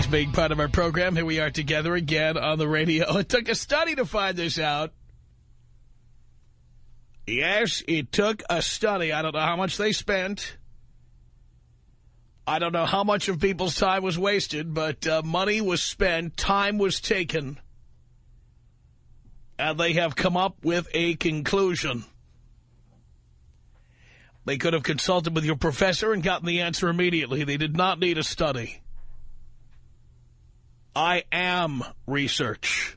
Thanks for being part of our program. Here we are together again on the radio. It took a study to find this out. Yes, it took a study. I don't know how much they spent. I don't know how much of people's time was wasted, but money was spent, time was taken, and they have come up with a conclusion. They could have consulted with your professor and gotten the answer immediately. They did not need a study. I am research.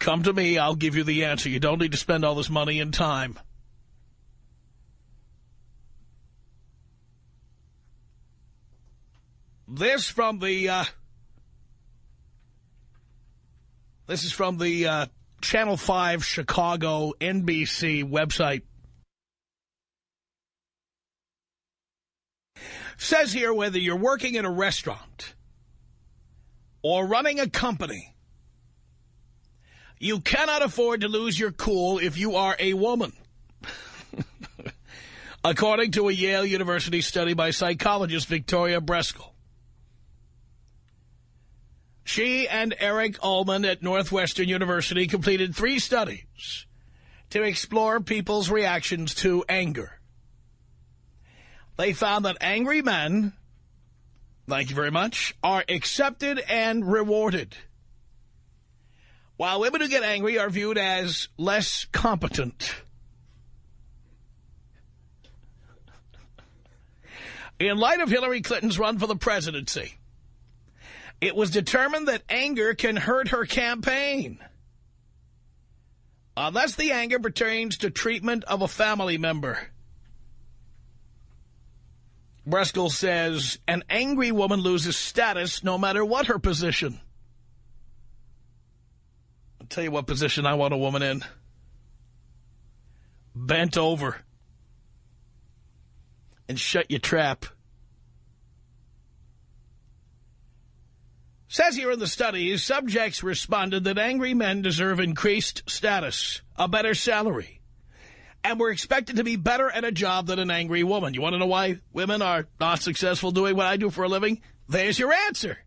Come to me, I'll give you the answer. You don't need to spend all this money and time. This is from the Channel 5 Chicago NBC website. Says here, whether you're working in a restaurant or running a company, you cannot afford to lose your cool if you are a woman. According to a Yale University study by psychologist Victoria Breskel. She and Eric Ullman at Northwestern University completed 3 studies to explore people's reactions to anger. They found that angry men, thank you very much, are accepted and rewarded, while women who get angry are viewed as less competent. In light of Hillary Clinton's run for the presidency, it was determined that anger can hurt her campaign, unless the anger pertains to treatment of a family member. Breskel says an angry woman loses status no matter what her position. I'll tell you what position I want a woman in. Bent over. And shut your trap. Says here in the studies, subjects responded that angry men deserve increased status, a better salary, and were expected to be better at a job than an angry woman. You want to know why women are not successful doing what I do for a living? There's your answer.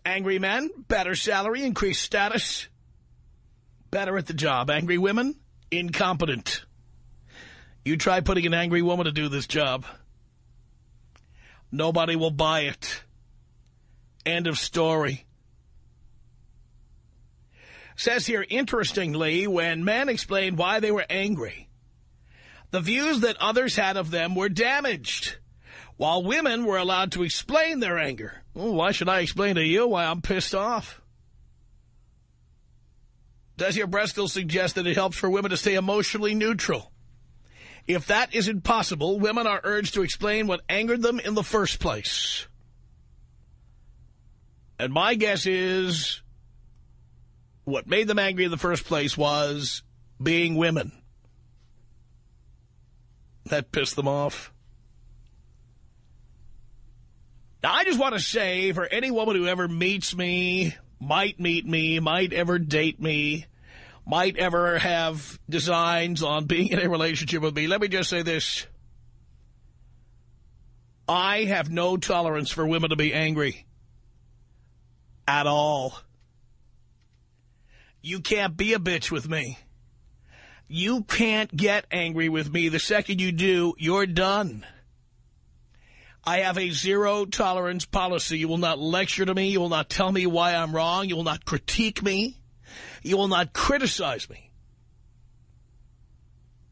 Angry men, better salary, increased status, better at the job. Angry women, incompetent. You try putting an angry woman to do this job. Nobody will buy it. End of story. Says here, interestingly, when men explained why they were angry, the views that others had of them were damaged, while women were allowed to explain their anger. Well, why should I explain to you why I'm pissed off? Does your Breskel suggest that it helps for women to stay emotionally neutral? If that isn't possible, women are urged to explain what angered them in the first place. And my guess is what made them angry in the first place was being women. That pissed them off. Now, I just want to say, for any woman who ever meets me, might meet me, might ever date me, might ever have designs on being in a relationship with me, let me just say this. I have no tolerance for women to be angry. At all. You can't be a bitch with me. You can't get angry with me. The second you do, you're done. I have a zero tolerance policy. You will not lecture to me. You will not tell me why I'm wrong. You will not critique me. You will not criticize me.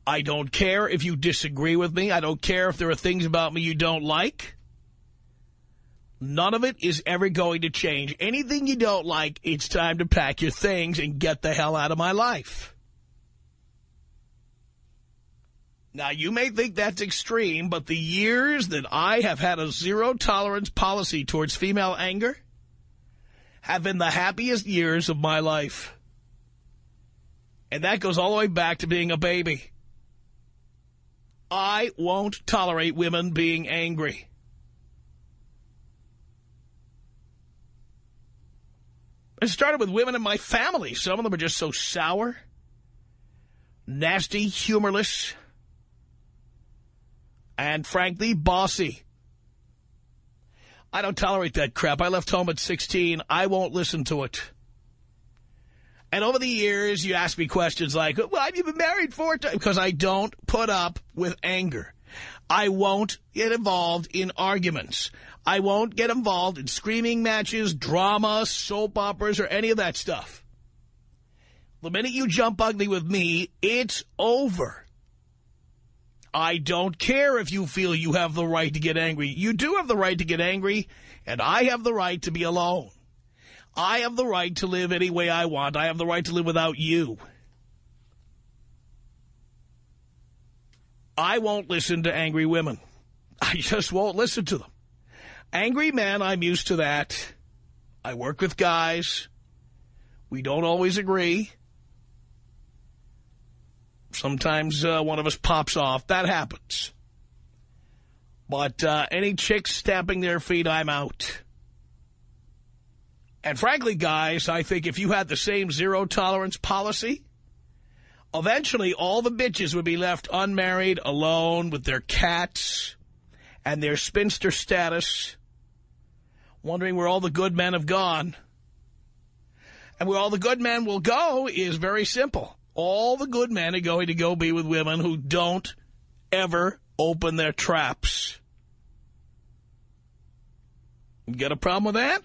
I don't care if you disagree with me. I don't care if there are things about me you don't like. None of it is ever going to change. Anything you don't like, it's time to pack your things and get the hell out of my life. Now, you may think that's extreme, but the years that I have had a zero-tolerance policy towards female anger have been the happiest years of my life. And that goes all the way back to being a baby. I won't tolerate women being angry. It started with women in my family. Some of them are just so sour, nasty, humorless. and, frankly, bossy. I don't tolerate that crap. I left home at 16. I won't listen to it. And over the years, you ask me questions like, well, have you been married 4 times? Because I don't put up with anger. I won't get involved in arguments. I won't get involved in screaming matches, drama, soap operas, or any of that stuff. The minute you jump ugly with me, it's over. I don't care if you feel you have the right to get angry. You do have the right to get angry, and I have the right to be alone. I have the right to live any way I want. I have the right to live without you. I won't listen to angry women. I just won't listen to them. Angry men, I'm used to that. I work with guys. We don't always agree. Sometimes one of us pops off. That happens. But any chicks stamping their feet, I'm out. And frankly, guys, I think if you had the same zero-tolerance policy, eventually all the bitches would be left unmarried, alone, with their cats and their spinster status, wondering where all the good men have gone. And where all the good men will go is very simple. All the good men are going to go be with women who don't ever open their traps. You got a problem with that?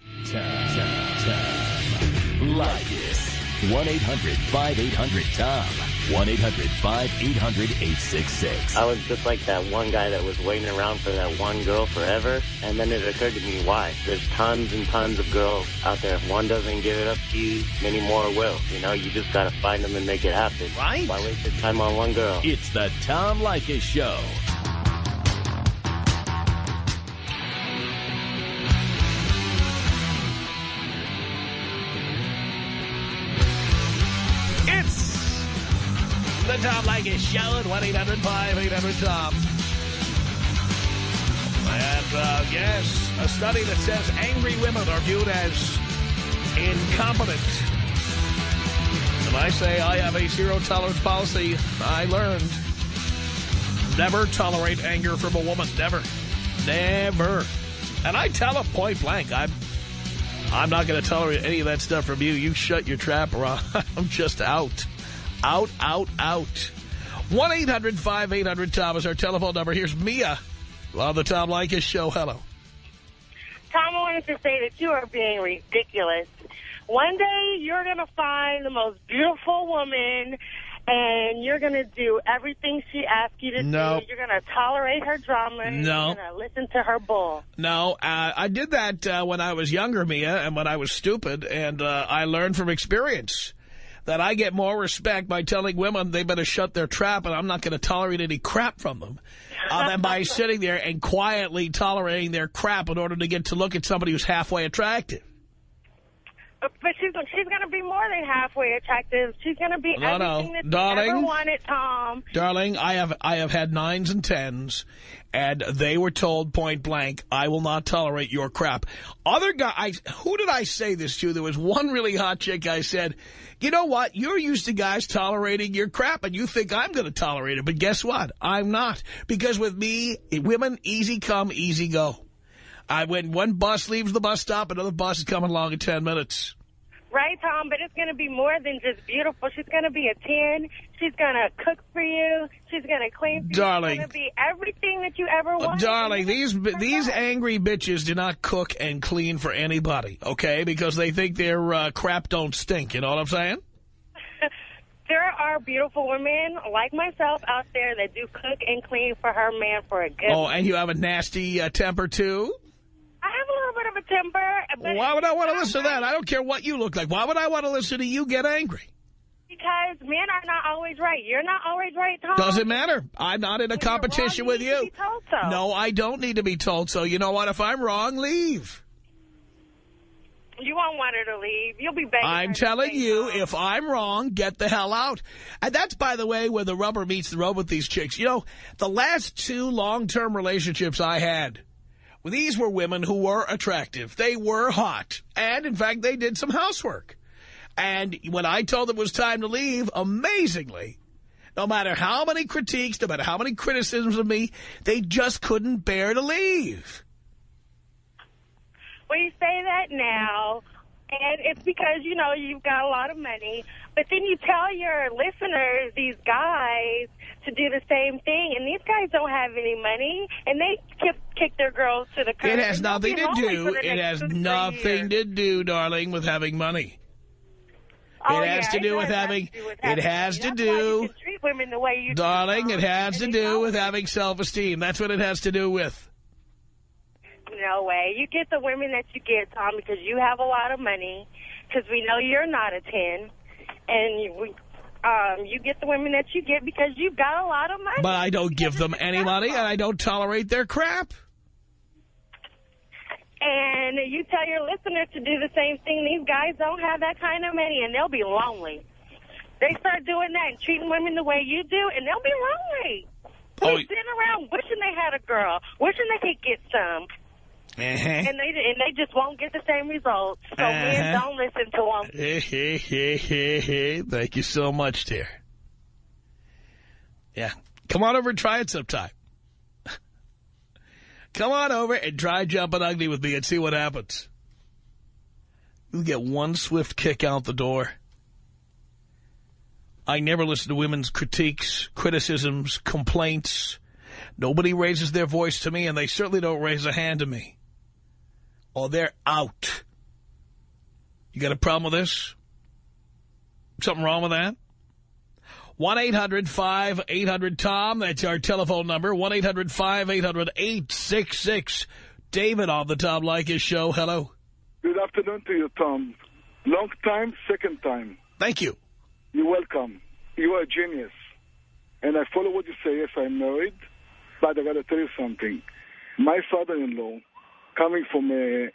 Leykis. 1-800-5800-TOM. 1-800-5800-866. I was just like that one guy that was waiting around for that one girl forever, and then it occurred to me why. There's tons and tons of girls out there. If one doesn't give it up to you, many more will. You know, you just got to find them and make it happen. Right. Why waste your time on one girl? It's the Tom Leykis Show. The Tom Leykis Show at 1-800-5800-TOM. And, yes, a study that says angry women are viewed as incompetent. And I say I have a zero-tolerance policy. I learned. Never tolerate anger from a woman. Never. Never. And I tell them point blank, I'm not going to tolerate any of that stuff from you. You shut your trap around. I'm just out. Out, out, out. 1-800-5800-TOM is our telephone number. Here's Mia on the Tom Leykis Show. Hello. Tom, I wanted to say that you are being ridiculous. One day you're going to find the most beautiful woman, and you're going to do everything she asks you to do. You're going to tolerate her drama. No. You're going to listen to her bull. No, I did that when I was younger, Mia, and when I was stupid, and I learned from experience that I get more respect by telling women they better shut their trap, and I'm not going to tolerate any crap from them, than by sitting there and quietly tolerating their crap in order to get to look at somebody who's halfway attractive. But she's going to be more than halfway attractive. She's going to be everything that you ever wanted, Tom. Darling, I have had 9s and 10s, and they were told point blank, I will not tolerate your crap. Other guys, who did I say this to? There was one really hot chick I said, you know what? You're used to guys tolerating your crap, and you think I'm going to tolerate it. But guess what? I'm not. Because with me, women, easy come, easy go. When one bus leaves the bus stop, another bus is coming along in 10 minutes. Right, Tom, but it's going to be more than just beautiful. She's going to be a 10. She's going to cook for you. She's going to clean for you. Darling. She's going to be everything that you ever wanted. Darling, these angry bitches do not cook and clean for anybody, okay? Because they think their crap don't stink, you know what I'm saying? There are beautiful women like myself out there that do cook and clean for her man for a good Oh, and you have a nasty temper, too? I have a little bit of a temper. But why would I want to listen to that? I don't care what you look like. Why would I want to listen to you get angry? Because men are not always right. You're not always right, Tom. Doesn't matter. I'm not in a competition with you. You need to be told so. No, I don't need to be told so. You know what? If I'm wrong, leave. You won't want her to leave. You'll be begging I'm telling you, if I'm wrong, get the hell out. And that's, by the way, where the rubber meets the road with these chicks. You know, the last 2 long-term relationships I had, well, these were women who were attractive. They were hot. And, in fact, they did some housework. And when I told them it was time to leave, amazingly, No matter how many critiques, no matter how many criticisms of me, they just couldn't bear to leave. Well, you say that now, and it's because, you know, you've got a lot of money. But then you tell your listeners, these guys, to do the same thing. And these guys don't have any money, and they kick their girls to the curb. It has nothing to do. It has nothing to do, darling, with having money. It has to do with having. It has to do. Darling, it has to do with having self-esteem. That's what it has to do with. No way. You get the women that you get, Tom, because you have a lot of money, because we know you're not a 10. And you get the women that you get because you've got a lot of money. But I don't give them any money, and I don't tolerate their crap. And you tell your listeners to do the same thing. These guys don't have that kind of money, and they'll be lonely. They start doing that and treating women the way you do, and they'll be lonely. They're sitting around wishing they had a girl, wishing they could get some. And they just won't get the same results. So men, don't listen to them. Thank you so much, dear. Yeah. Come on over and try it sometime. Come on over and try jumping ugly with me and see what happens. You'll get one swift kick out the door. I never listen to women's critiques, criticisms, complaints. Nobody raises their voice to me, and they certainly don't raise a hand to me. Oh, they're out. You got a problem with this? Something wrong with that? 1-800-5800-TOM. That's our telephone number. 1-800-5800-866. David on the Tom Leykis Show. Hello. Good afternoon to you, Tom. Long time, second time. Thank you. You're welcome. You are a genius. And I follow what you say. Yes, I'm married. But I got to tell you something. My father-in-law, coming from a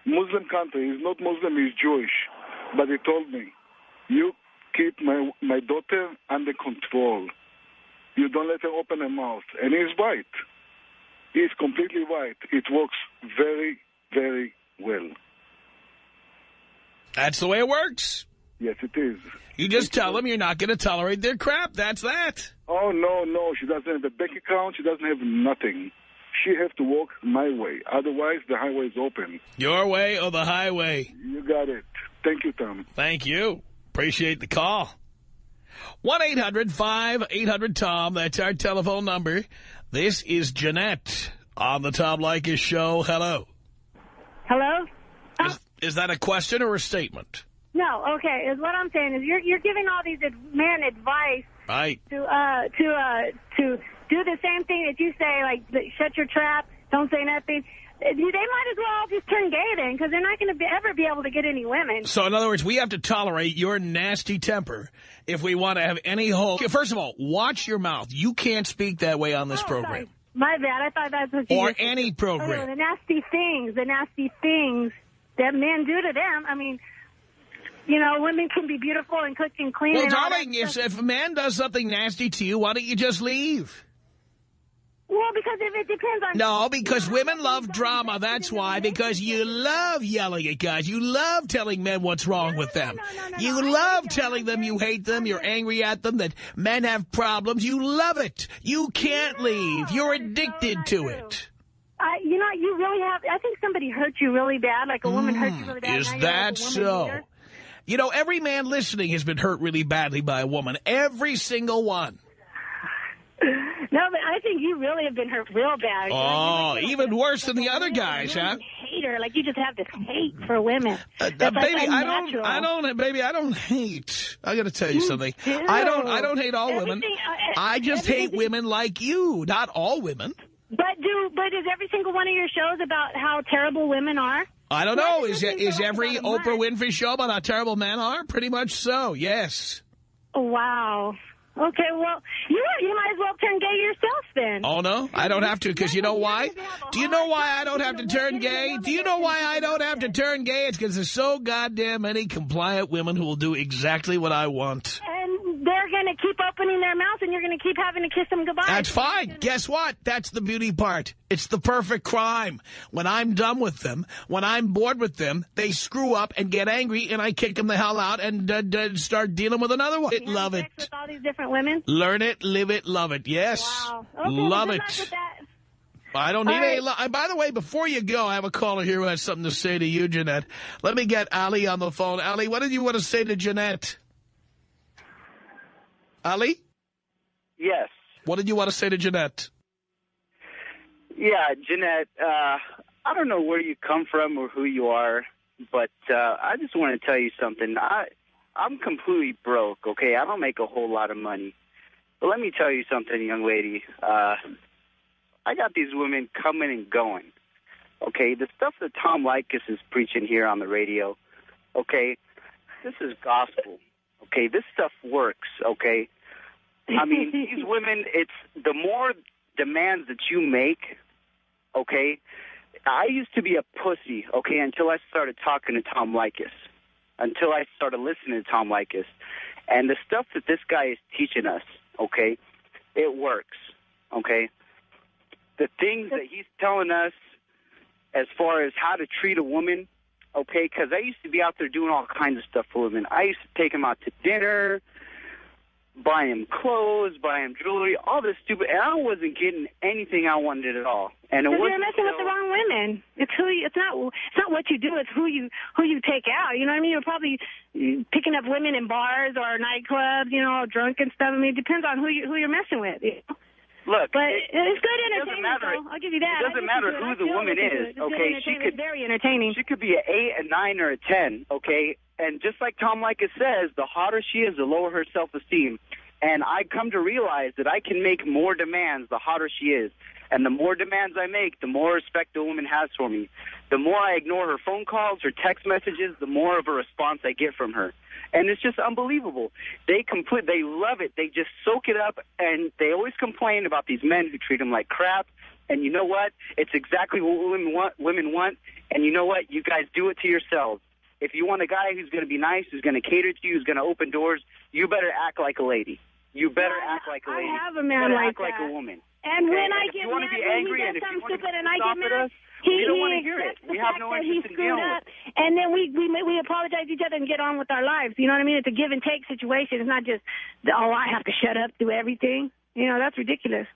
Muslim country, he's not Muslim, he's Jewish. But he told me, you keep my daughter under control. You don't let her open her mouth. And he's right. He's completely right. It works very, very well. That's the way it works. Yes, it is. You just tell them you're not going to tolerate their crap. That's that. Oh, no. She doesn't have a bank account. She doesn't have nothing. She has to walk my way. Otherwise, the highway is open. Your way or the highway? You got it. Thank you, Tom. Thank you. Appreciate the call. 1-800-5800-TOM. That's our telephone number. This is Jeanette on the Tom Leykis Show. Hello. Hello? Is that a question or a statement? No, okay. What I'm saying is you're giving all these men advice right. to do the same thing that you say, like shut your trap, don't say nothing. They might as well just turn gay then, because they're not going to ever be able to get any women. So, in other words, we have to tolerate your nasty temper if we want to have any hope. First of all, watch your mouth. You can't speak that way on this program. Sorry. My bad. I thought that's what you Or any program. Oh, the nasty things that men do to them. I mean, you know, women can be beautiful and cook and clean. Well, darling, if a man does something nasty to you, why don't you just leave? Well, because if it depends on... No, because women love drama. That's why. Because you love yelling at guys. You love telling men what's wrong with them. You love telling them you hate them. You're angry at them, that men have problems. You love it. You can't leave. You're addicted to it. You know, you really have... I think somebody hurt you really bad, like a woman hurt you really bad. Is that so? You know, every man listening has been hurt really badly by a woman. Every single one. No, but I think you really have been hurt real bad. Oh, even worse than the other guys, huh? Hater, like you just have this hate for women. Baby, I don't hate. I got to tell you something. I don't hate all women. I just hate women like you, not all women. But is every single one of your shows about how terrible women are? I don't know. Is every Oprah Winfrey show about how terrible men are? Pretty much so, yes. Wow. Okay, well, you might as well turn gay yourself then. Oh, no? I don't have to, because you know why? Do you know why I don't have to turn gay? Do you know why I don't have to turn gay? It's because there's so goddamn many compliant women who will do exactly what I want. And then they're going to keep opening their mouth, and you're going to keep having to kiss them goodbye. That's fine. Guess what? That's the beauty part. It's the perfect crime. When I'm done with them, when I'm bored with them, they screw up and get angry, and I kick them the hell out and start dealing with another one. Love it. With all these different women? Learn it, live it, love it. Yes. Wow. Okay, love good it. luck with that. I don't need All any... By the way, before you go, I have a caller here who has something to say to you, Jeanette. Let me get Ali on the phone. Ali, what did you want to say to Jeanette? Ali? Yes. What did you want to say to Jeanette? Yeah, Jeanette, I don't know where you come from or who you are, but I just want to tell you something. I'm completely broke, okay? I don't make a whole lot of money. But let me tell you something, young lady. I got these women coming and going, okay? The stuff that Tom Leykis is preaching here on the radio, okay, this is gospel, okay? This stuff works, okay? I mean, these women, it's the more demands that you make, okay? I used to be a pussy, okay, until I started talking to Tom Leykis, until I started listening to Tom Leykis. And the stuff that this guy is teaching us, okay, it works, okay? The things that he's telling us as far as how to treat a woman, okay, because I used to be out there doing all kinds of stuff for women. I used to take them out to dinner, buy them clothes, buy them jewelry, all this stupid, and I wasn't getting anything I wanted at all. And it Because wasn't you're messing with the wrong women. It's who you, it's not what you do. It's who you take out. You know what I mean? You're probably picking up women in bars or nightclubs, you know, drunk and stuff. I mean, it depends on who you're messing with. You know? Look, but it's good entertainment. I'll give you that. It doesn't matter who the woman is. Okay, it's very entertaining. She could be an 8, a 9, or a 10. Okay, and just like Tom Leykis says, the hotter she is, the lower her self-esteem. And I come to realize that I can make more demands the hotter she is. And the more demands I make, the more respect the woman has for me. The more I ignore her phone calls, her text messages, the more of a response I get from her. And it's just unbelievable. They love it. They just soak it up, and they always complain about these men who treat them like crap. And you know what? It's exactly what women want. And you know what? You guys do it to yourselves. If you want a guy who's going to be nice, who's going to cater to you, who's going to open doors, you better act like a lady. You better act like a lady. I have a man like act like a woman. And when I get mad, when he does something stupid and I get mad, we don't want to hear it. We have no interest in dealing with it. And then we apologize to each other and get on with our lives. You know what I mean? It's a give and take situation. It's not just, I have to shut up, do everything. You know, that's ridiculous.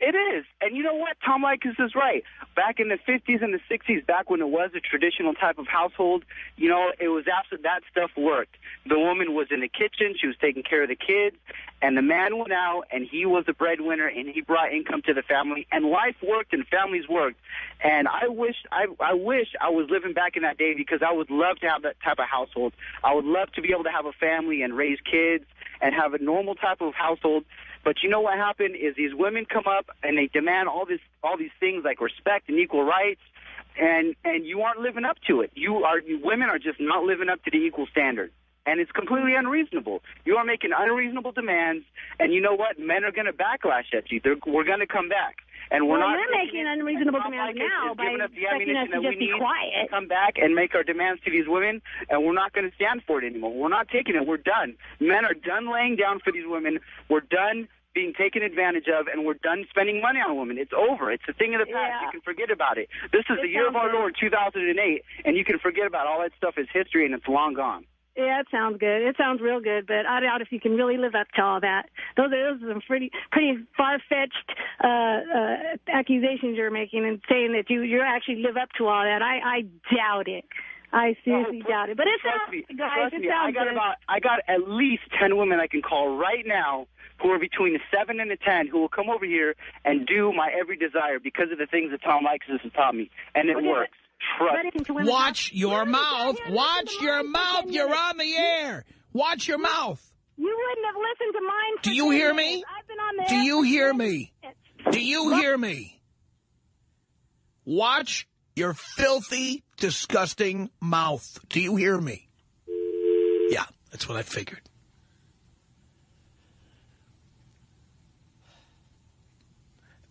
It is. And you know what? Tom Leykis is right. Back in the 50s and the 60s, back when it was a traditional type of household, you know, it was absolute, that stuff worked. The woman was in the kitchen. She was taking care of the kids. And the man went out, and he was the breadwinner, and he brought income to the family. And life worked, and families worked. And I wish I was living back in that day, because I would love to have that type of household. I would love to be able to have a family and raise kids and have a normal type of household. But you know what happened is these women come up and they demand all these things like respect and equal rights, and you aren't living up to it. Women are just not living up to the equal standard, and it's completely unreasonable. You are making unreasonable demands, and you know what? Men are going to backlash at you. We're going to come back. And we're not making unreasonable demands now by expecting us to just be quiet. Come back and make our demands to these women, and we're not going to stand for it anymore. We're not taking it. We're done. Men are done laying down for these women. We're done being taken advantage of, and we're done spending money on women. It's over. It's a thing of the past. Yeah. You can forget about it. This is the year of our Lord, 2008, and you can forget about all that stuff. Is history, and it's long gone. Yeah, it sounds good. It sounds real good, but I doubt if you can really live up to all that. Those are some pretty far-fetched accusations you're making, and saying that you actually live up to all that. I doubt it. I seriously doubt it. But it sounds, guys, it sounds good. I got at least 10 women I can call right now who are between the 7 and the 10 who will come over here and do my every desire because of the things that Tom Leykis has taught me, and it works. Watch your mouth. Watch your mouth. You're on the air. Watch your mouth. You wouldn't have listened to mine. Do you hear me? I've been on the Do you hear me? Do you hear me? Watch your filthy, disgusting mouth. Do you hear me? Yeah, that's what I figured.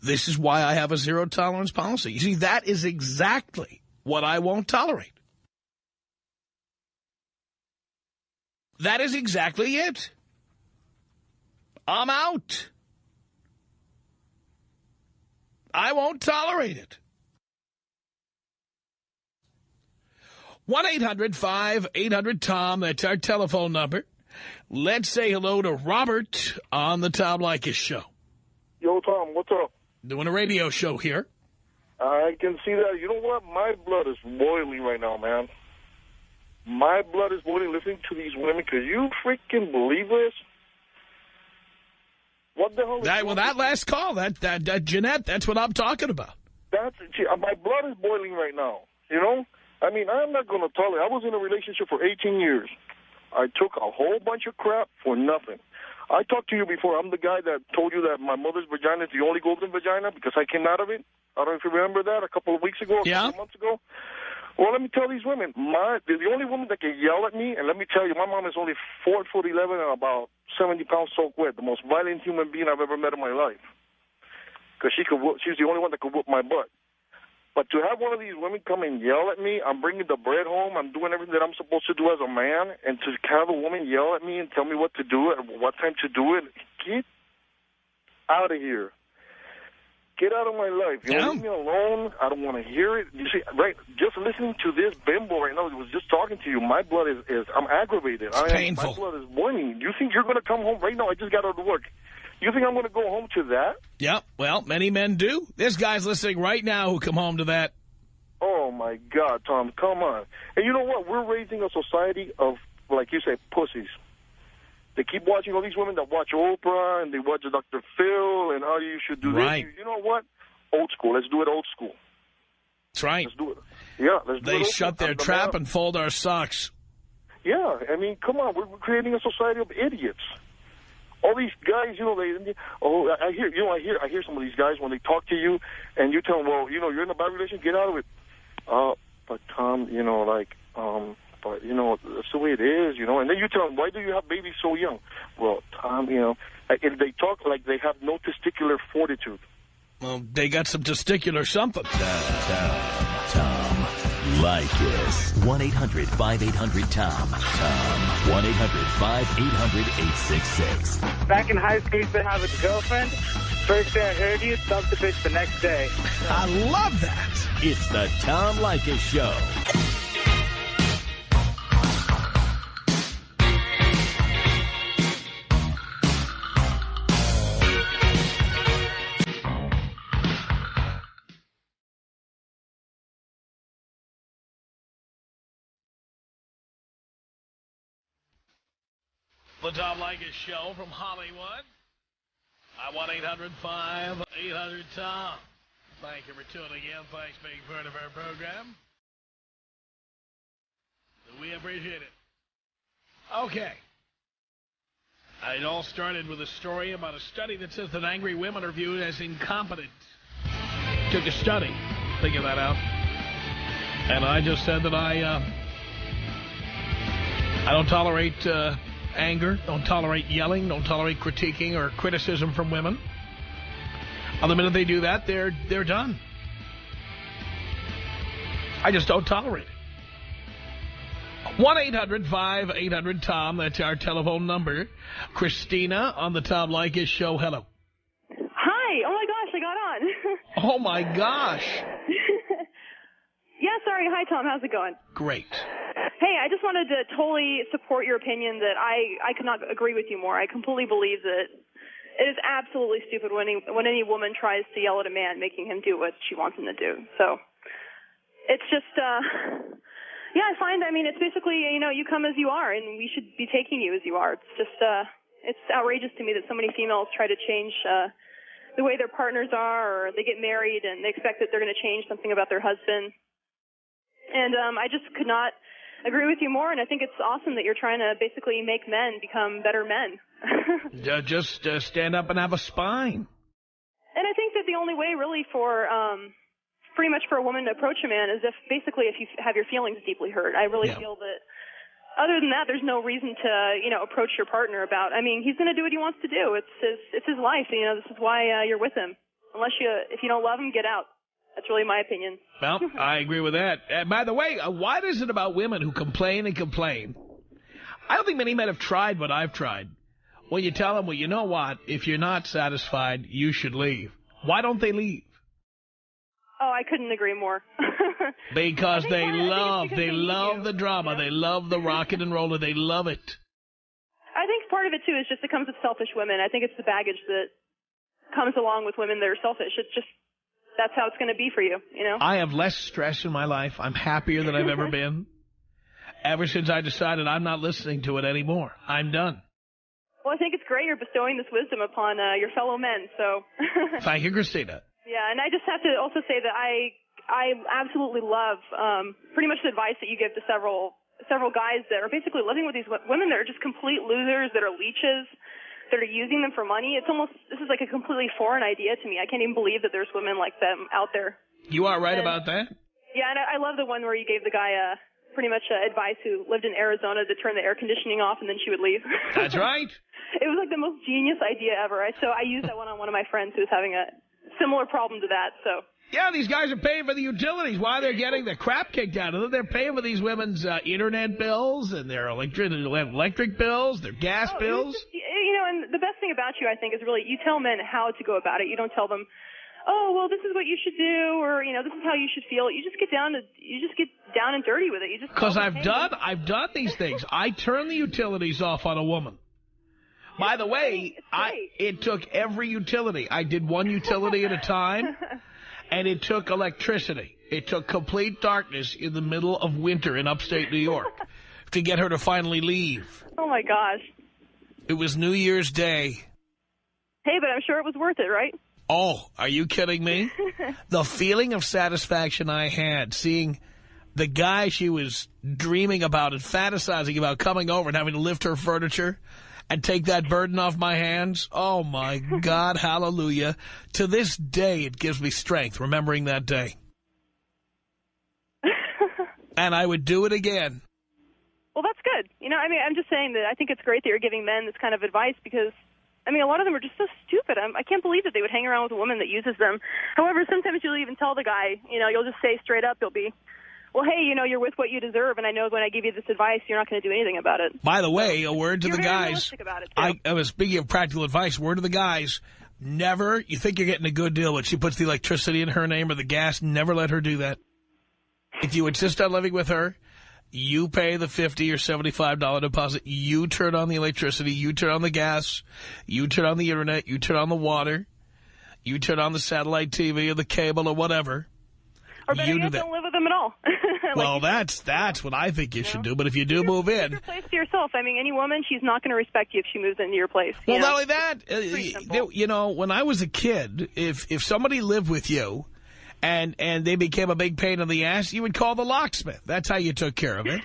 This is why I have a zero-tolerance policy. You see, that is exactly what I won't tolerate. That is exactly it. I'm out. I won't tolerate it. 1-800-5800-TOM. That's our telephone number. Let's say hello to Robert on the Tom Leykis Show. Yo, Tom, what's up? Doing a radio show here. I can see that. You know what? My blood is boiling right now, man. My blood is boiling listening to these women. Could you freaking believe this? What the hell is that last call, that Jeanette, that's what I'm talking about. My blood is boiling right now, you know? I mean, I'm not going to tolerate. I was in a relationship for 18 years. I took a whole bunch of crap for nothing. I talked to you before. I'm the guy that told you that my mother's vagina is the only golden vagina because I came out of it. I don't know if you remember that a couple of weeks ago, a couple of months ago. Well, let me tell these women, the only woman that can yell at me, and let me tell you, my mom is only 4'11" and about 70 pounds soaked wet, the most violent human being I've ever met in my life. Because she's the only one that could whoop my butt. But to have one of these women come and yell at me, I'm bringing the bread home, I'm doing everything that I'm supposed to do as a man, and to have a woman yell at me and tell me what to do and what time to do it, get out of here. Get out of my life. You know, leave me alone. I don't want to hear it. You see, right, just listening to this bimbo right now, I was just talking to you, my blood is I'm aggravated. It's painful. My blood is boiling. You think you're going to come home right now? I just got out of work. You think I'm going to go home to that? Yeah, well, many men do. This guy's listening right now who come home to that. Oh, my God, Tom, come on. And you know what? We're raising a society of, like you say, pussies. They keep watching all these women that watch Oprah and they watch Dr. Phil and how you should do this. You know what? Old school. Let's do it old school. That's right. Let's do it. Yeah, let's do it. They shut their trap and fold our socks. Yeah, I mean, come on. We're creating a society of idiots. All these guys, you know, I hear some of these guys when they talk to you, and you tell them, well, you know, you're in a bad relationship, get out of it. But Tom, you know, but you know, that's the way it is, you know. And then you tell them, why do you have babies so young? Well, Tom, you know, and they talk like they have no testicular fortitude. Well, they got some testicular something. Tom Leykis. 1-800-5800-TOM. Tom. 1-800-5800-866. Back in high school, you used to have a girlfriend. First day I heard you, dumped the bitch the next day. I love that. It's the Tom Leykis Show. The Tom Leykis Show from Hollywood. 1-800-5800-TOM. Thank you for tuning in. Thanks for being part of our program. We appreciate it. Okay. It all started with a story about a study that says that angry women are viewed as incompetent. Took a study. Figure that out. And I just said that I don't tolerate anger, don't tolerate yelling, don't tolerate critiquing or criticism from women. And the minute they do that, they're done. I just don't tolerate it. 1-800-5800-TOM. That's our telephone number. Christina on the Tom Leykis Show. Hello. Hi. Oh, my gosh, I got on. Oh, my gosh. Yeah, sorry. Hi, Tom. How's it going? Great. Hey, I just wanted to totally support your opinion that I could not agree with you more. I completely believe that it is absolutely stupid when any woman tries to yell at a man, making him do what she wants him to do. So it's just, yeah, I mean, it's basically, you know, you come as you are, and we should be taking you as you are. It's just, it's outrageous to me that so many females try to change the way their partners are, or they get married and they expect that they're going to change something about their husband. And I just could not agree with you more, and I think it's awesome that you're trying to basically make men become better men. Just stand up and have a spine. And I think that the only way really for pretty much for a woman to approach a man is if you have your feelings deeply hurt. I really feel that other than that, there's no reason to, you know, approach your partner about, I mean, he's going to do what he wants to do. It's his life. You know, this is why you're with him. If you don't love him, get out. That's really my opinion. Well, I agree with that. By the way, why is it about women who complain and complain? I don't think many men have tried what I've tried. Well, you tell them, well, you know what? If you're not satisfied, you should leave. Why don't they leave? Oh, I couldn't agree more. Because they love the drama. You know? They love the rocket and roller. They love it. I think part of it, too, is just it comes with selfish women. I think it's the baggage that comes along with women that are selfish. It's just, that's how it's going to be for you, you know? I have less stress in my life. I'm happier than I've ever been. Ever since I decided I'm not listening to it anymore. I'm done. Well, I think it's great you're bestowing this wisdom upon your fellow men, so. Thank you, Christina. Yeah, and I just have to also say that I absolutely love pretty much the advice that you give to several guys that are basically living with these women that are just complete losers, that are leeches, that are using them for money. This is like a completely foreign idea to me. I can't even believe that there's women like them out there. You are right about that? Yeah, and I love the one where you gave the guy pretty much advice who lived in Arizona to turn the air conditioning off and then she would leave. That's right. It was like the most genius idea ever. So I used that one on one of my friends who was having a similar problem to that, so. Yeah, these guys are paying for the utilities. Why they're getting the crap kicked out of them? They're paying for these women's internet bills and their electric bills, their gas bills. Just, you know, and the best thing about you, I think, is really you tell men how to go about it. You don't tell them, oh, well, this is what you should do, or, you know, this is how you should feel. You just get down and dirty with it. Because I've done these things. I turn the utilities off on a woman. By the way, it took every utility. I did one utility at a time, and it took electricity. It took complete darkness in the middle of winter in upstate New York to get her to finally leave. Oh, my gosh. It was New Year's Day. Hey, but I'm sure it was worth it, right? Oh, are you kidding me? The feeling of satisfaction I had seeing the guy she was dreaming about and fantasizing about coming over and having to lift her furniture and take that burden off my hands. Oh, my God, hallelujah. To this day, it gives me strength, remembering that day. And I would do it again. Well, that's good. You know, I mean, I'm just saying that I think it's great that you're giving men this kind of advice because, I mean, a lot of them are just so stupid. I can't believe that they would hang around with a woman that uses them. However, sometimes you'll even tell the guy, you know, you'll just say straight up, you'll be, well, hey, you know, you're with what you deserve, and I know when I give you this advice, you're not going to do anything about it. By the way, a word to the guys. About it, too. I was speaking of practical advice, word to the guys, never, you think you're getting a good deal, but she puts the electricity in her name or the gas, never let her do that. If you insist on living with her, you pay the $50 or $75 deposit. You turn on the electricity. You turn on the gas. You turn on the internet. You turn on the water. You turn on the satellite TV or the cable or whatever. Or better yet, don't live with them at all. Well, that's what I think you should do. But if you do move in, your place to yourself. I mean, any woman, she's not going to respect you if she moves into your place. Well, not only that, you know, when I was a kid, if somebody lived with you and they became a big pain in the ass, you would call the locksmith. That's how you took care of it.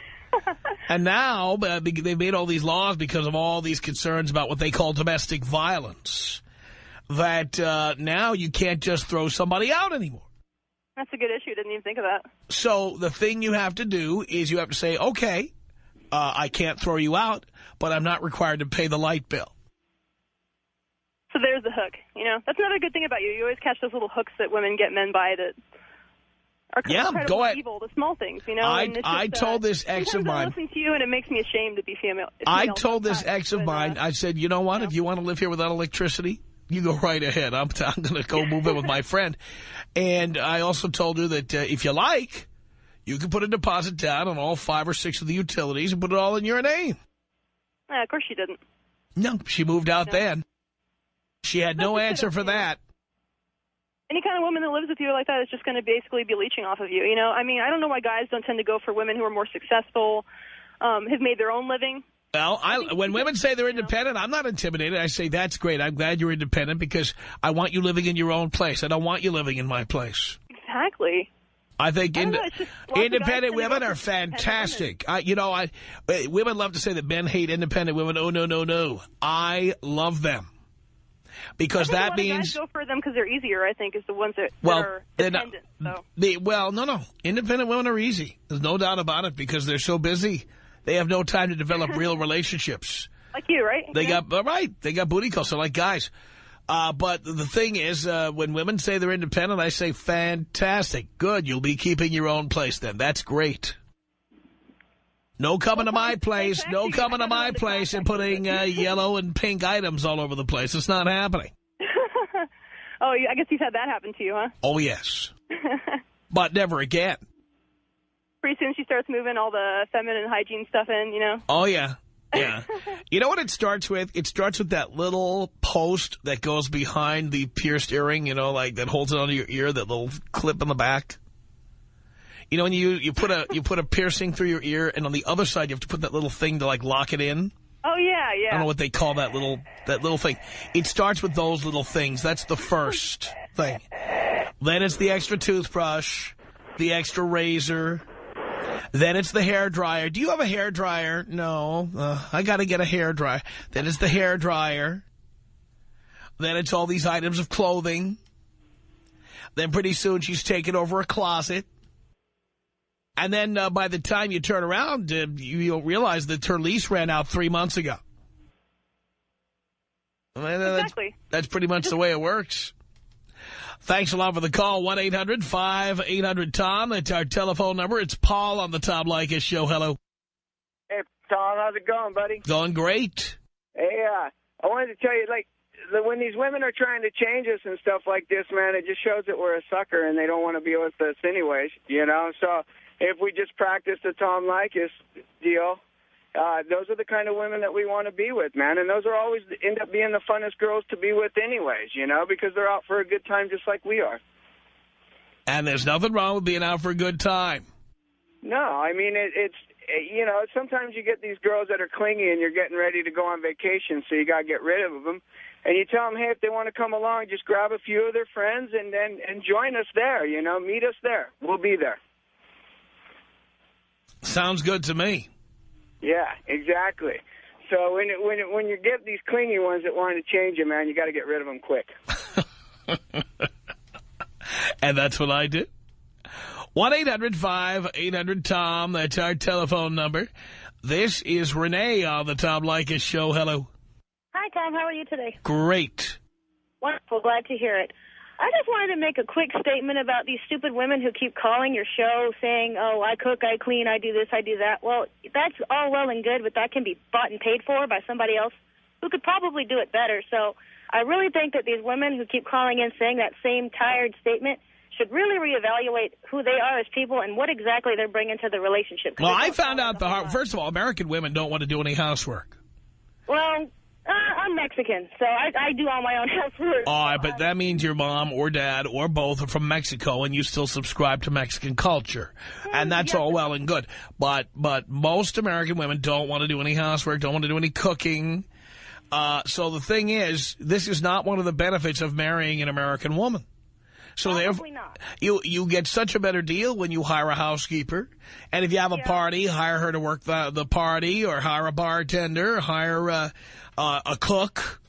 And now they've made all these laws because of all these concerns about what they call domestic violence, that now you can't just throw somebody out anymore. That's a good issue. Didn't even think of that. So the thing you have to do is you have to say, okay, I can't throw you out, but I'm not required to pay the light bill. So there's the hook. You know, that's another good thing about you. You always catch those little hooks that women get men by that are incredibly evil, the small things, you know. I told this ex of mine. I listen to you, and it makes me ashamed to be female. I told this ex of mine, I said, you know what, if you want to live here without electricity, you go right ahead. I'm going to go move in with my friend. And I also told her that if you like, you can put a deposit down on all 5 or 6 of the utilities and put it all in your name. Of course she didn't. No, she moved out then. She had no answer for that. Any kind of woman that lives with you like that is just going to basically be leeching off of you. You know, I mean, I don't know why guys don't tend to go for women who are more successful, have made their own living. Well, when women say they're independent, I'm not intimidated. I say, that's great. I'm glad you're independent because I want you living in your own place. I don't want you living in my place. Exactly. I think independent women are fantastic. Women love to say that men hate independent women. Oh, no. I love them. Because that means... guys go for them because they're easier, I think, is the ones that are dependent. No. Independent women are easy. There's no doubt about it because they're so busy. They have no time to develop real relationships. Like you, right? They got booty calls, so like guys. But the thing is, when women say they're independent, I say, fantastic, good. You'll be keeping your own place then. That's great. No coming to my place. No coming to my place and putting yellow and pink items all over the place. It's not happening. Oh, I guess you've had that happen to you, huh? Oh, yes. But never again. Pretty soon she starts moving all the feminine hygiene stuff in, you know? Oh, yeah. Yeah. You know what it starts with? It starts with that little post that goes behind the pierced earring, you know, like that holds it onto your ear, that little clip in the back. You know, when you put a piercing through your ear, and on the other side you have to put that little thing to like lock it in. Oh yeah, yeah. I don't know what they call that little thing. It starts with those little things. That's the first thing. Then it's the extra toothbrush, the extra razor. Then it's the hair dryer. Do you have a hair dryer? No. I got to get a hair dryer. Then it's the hair dryer. Then it's all these items of clothing. Then pretty soon she's taken over a closet. And then by the time you turn around, you'll realize that her lease ran out 3 months ago. Exactly. That's pretty much the way it works. Thanks a lot for the call. 1-800-5800-TOM. That's our telephone number. It's Paul on the Tom Leykis Show. Hello. Hey, Tom, how's it going, buddy? Going great. Hey, I wanted to tell you, like, when these women are trying to change us and stuff like this, man, it just shows that we're a sucker and they don't want to be with us anyways, you know? So if we just practice the Tom Leykis deal, those are the kind of women that we want to be with, man. And those are always end up being the funnest girls to be with anyways, you know, because they're out for a good time just like we are. And there's nothing wrong with being out for a good time. No, I mean, it's you know, sometimes you get these girls that are clingy and you're getting ready to go on vacation, so you got to get rid of them. And you tell them, hey, if they want to come along, just grab a few of their friends and join us there, you know, meet us there. We'll be there. Sounds good to me. Yeah, exactly. So when you get these clingy ones that want to change you, man, you got to get rid of them quick. And that's what I did. 1-800-5800-TOM. That's our telephone number. This is Renee on the Tom Leykis Show. Hello. Hi, Tom. How are you today? Great. Wonderful. Glad to hear it. I just wanted to make a quick statement about these stupid women who keep calling your show saying, oh, I cook, I clean, I do this, I do that. Well, that's all well and good, but that can be bought and paid for by somebody else who could probably do it better. So I really think that these women who keep calling in saying that same tired statement should really reevaluate who they are as people and what exactly they're bringing to the relationship. Well, I found out first of all, American women don't want to do any housework. Well, I'm Mexican, so I do all my own housework. But that means your mom or dad or both are from Mexico and you still subscribe to Mexican culture. And that's all well and good. But most American women don't want to do any housework, don't want to do any cooking. So the thing is, this is not one of the benefits of marrying an American woman. So probably not. You get such a better deal when you hire a housekeeper. And if you have a party, hire her to work the party, or hire a bartender, hire a cook.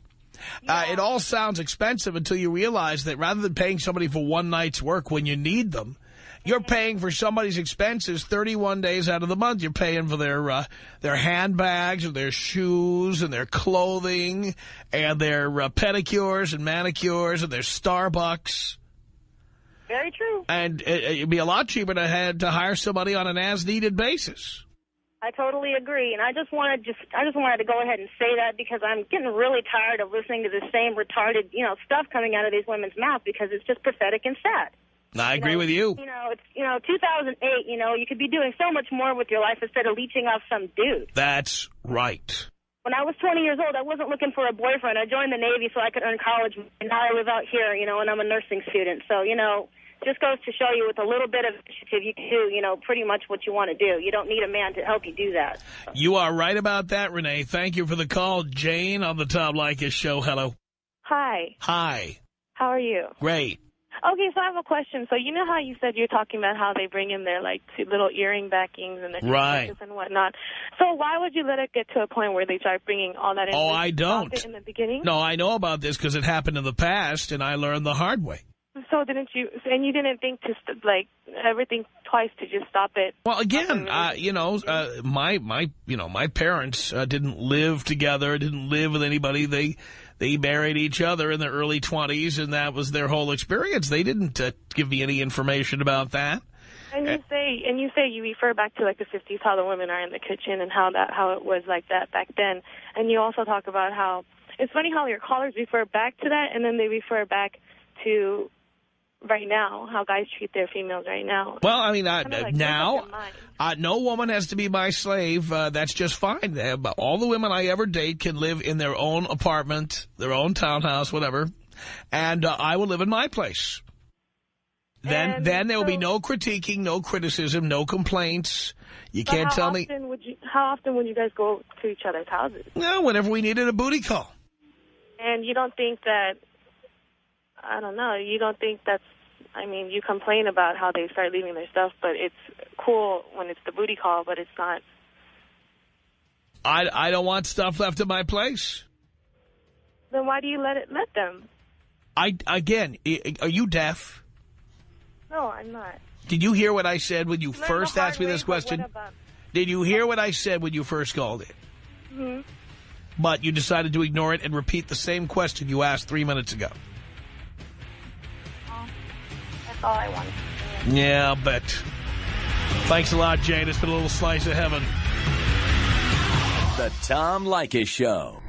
It all sounds expensive until you realize that rather than paying somebody for one night's work when you need them, you're paying for somebody's expenses 31 days out of the month. You're paying for their handbags and their shoes and their clothing and their pedicures and manicures and their Starbucks. Very true. And it'd be a lot cheaper to hire somebody on an as-needed basis. I totally agree, and I just wanted to go ahead and say that because I'm getting really tired of listening to the same retarded, stuff coming out of these women's mouths because it's just pathetic and sad. I agree with you. It's 2008. You could be doing so much more with your life instead of leeching off some dude. That's right. When I was 20 years old, I wasn't looking for a boyfriend. I joined the Navy so I could earn college, and now I live out here, and I'm a nursing student. So, just goes to show you with a little bit of initiative, you can do, pretty much what you want to do. You don't need a man to help you do that. You are right about that, Renee. Thank you for the call. Jane on the Tom Leykis Show. Hello. Hi. Hi. How are you? Great. Okay, so I have a question. So you know how you said you're talking about how they bring in their, little earring backings and their necklaces and whatnot. So why would you let it get to a point where they start bringing all that in? Oh, I don't. In the beginning? No, I know about this because it happened in the past, and I learned the hard way. So didn't you, and you didn't think to, everything twice to just stop it? Well, again, my parents didn't live together, didn't live with anybody. They married each other in their early 20s, and that was their whole experience. They didn't give me any information about that. And you say you refer back to like the 50s, how the women are in the kitchen and how it was like that back then. And you also talk about how it's funny how your callers refer back to that, and then they refer back to right now, how guys treat their females right now. Well, I mean, now, no woman has to be my slave. That's just fine. All the women I ever date can live in their own apartment, their own townhouse, whatever, and I will live in my place. Then there will be no critiquing, no criticism, no complaints. You can't tell me. How often would you guys go to each other's houses? No, whenever we needed a booty call. And you don't think that, I don't know, you don't think that's, I mean, you complain about how they start leaving their stuff, but it's cool when it's the booty call, but it's not. I don't want stuff left at my place. Then why do you let them? Again, are you deaf? No, I'm not. Did you hear what I said when you first asked me this question? Did you hear what I said when you first called it? Mm-hmm. But you decided to ignore it and repeat the same question you asked 3 minutes ago. Oh, that's all I wanted. Yeah, I'll bet. Thanks a lot, Jane. It's been a little slice of heaven. The Tom Leykis Show.